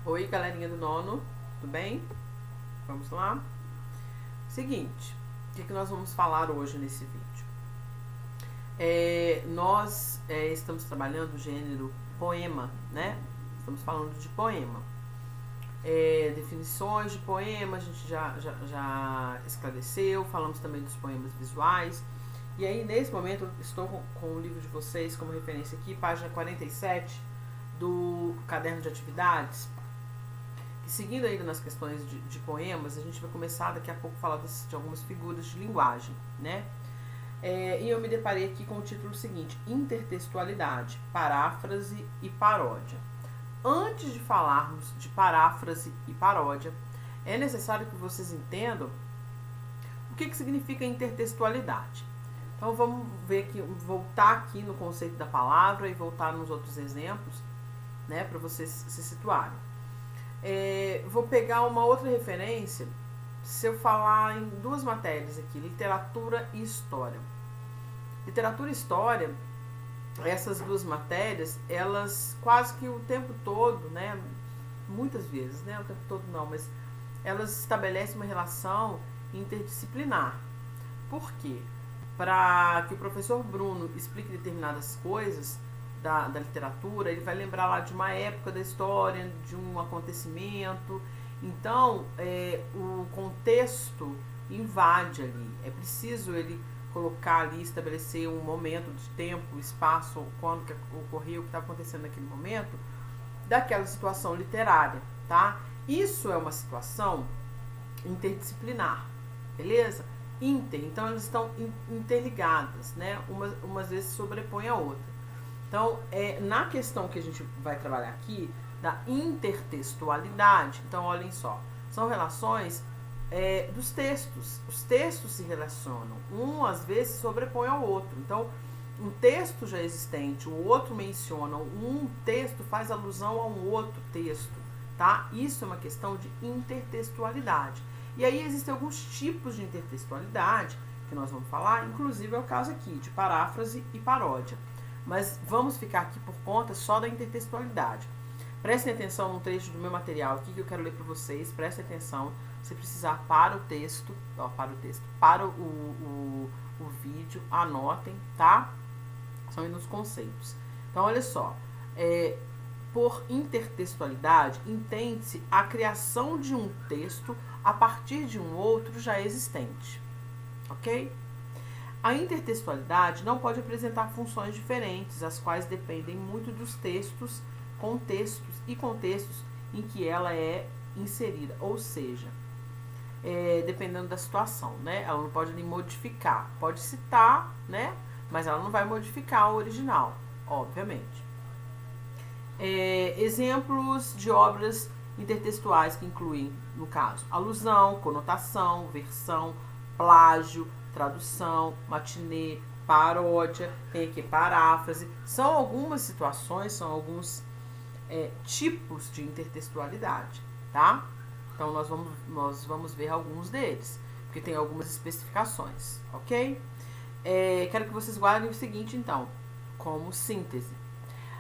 Oi, galerinha do nono, tudo bem? Vamos lá? Seguinte, o que nós vamos falar hoje nesse vídeo? Nós estamos trabalhando o gênero poema, né? Estamos falando de poema. Definições de poema, a gente já esclareceu, falamos também dos poemas visuais. E aí, nesse momento, eu estou com o livro de vocês como referência aqui, página 47 do caderno de atividades. E seguindo ainda nas questões de poemas, a gente vai começar daqui a pouco a falar de algumas figuras de linguagem, né? E eu me deparei aqui com o título seguinte: intertextualidade, paráfrase e paródia. Antes de falarmos de paráfrase e paródia, é necessário que vocês entendam o que significa intertextualidade. Então vamos ver aqui, voltar aqui no conceito da palavra e voltar nos outros exemplos, né, para vocês se situarem. Vou pegar uma outra referência, se eu falar em duas matérias aqui, literatura e história. Literatura e história, essas duas matérias, elas quase que o tempo todo, né, muitas vezes, né, o tempo todo não, mas elas estabelecem uma relação interdisciplinar. Por quê? Para que o professor Bruno explique determinadas coisas da literatura, ele vai lembrar lá de uma época da história, de um acontecimento. Então, o contexto invade ali. É preciso ele colocar ali, estabelecer um momento de tempo, espaço, quando que ocorreu, o que está acontecendo naquele momento, daquela situação literária, tá? Isso é uma situação interdisciplinar, beleza? Então elas estão interligadas, né? Umas vezes sobrepõe a outra. Então, na questão que a gente vai trabalhar aqui, da intertextualidade, então olhem só, são relações dos textos. Os textos se relacionam, um às vezes sobrepõe ao outro. Então, um texto já existente, o outro menciona, um texto faz alusão a um outro texto, tá? Isso é uma questão de intertextualidade. E aí existem alguns tipos de intertextualidade que nós vamos falar, inclusive é o caso aqui de paráfrase e paródia. Mas vamos ficar aqui por conta só da intertextualidade. Prestem atenção num trecho do meu material aqui que eu quero ler para vocês. Prestem atenção, se precisar, para o texto, para o vídeo, anotem, tá? São aí nos conceitos. Então, olha só. Por intertextualidade, entende-se a criação de um texto a partir de um outro já existente. Ok? A intertextualidade não pode apresentar funções diferentes, as quais dependem muito dos textos, contextos e contextos em que ela é inserida, ou seja, dependendo da situação, né? Ela não pode nem modificar, pode citar, né? Mas ela não vai modificar o original, obviamente. Exemplos de obras intertextuais que incluem, no caso, alusão, conotação, versão, plágio, tradução, matinê, paródia, tem aqui paráfrase. São algumas situações, são alguns tipos de intertextualidade, tá? Então, nós vamos ver alguns deles, porque tem algumas especificações, ok? Quero que vocês guardem o seguinte, então, como síntese.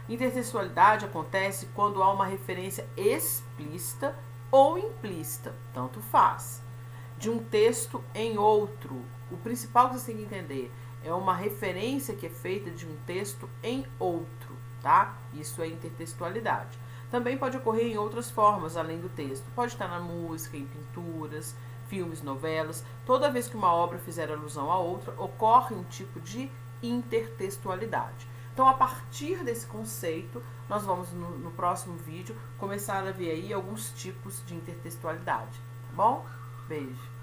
Intertextualidade acontece quando há uma referência explícita ou implícita, tanto faz, de um texto em outro. O principal que você tem que entender é uma referência que é feita de um texto em outro, tá? Isso é intertextualidade. Também pode ocorrer em outras formas, além do texto. Pode estar na música, em pinturas, filmes, novelas. Toda vez que uma obra fizer alusão a outra, ocorre um tipo de intertextualidade. Então, a partir desse conceito, nós vamos, no próximo vídeo, começar a ver aí alguns tipos de intertextualidade, tá bom? Beijo!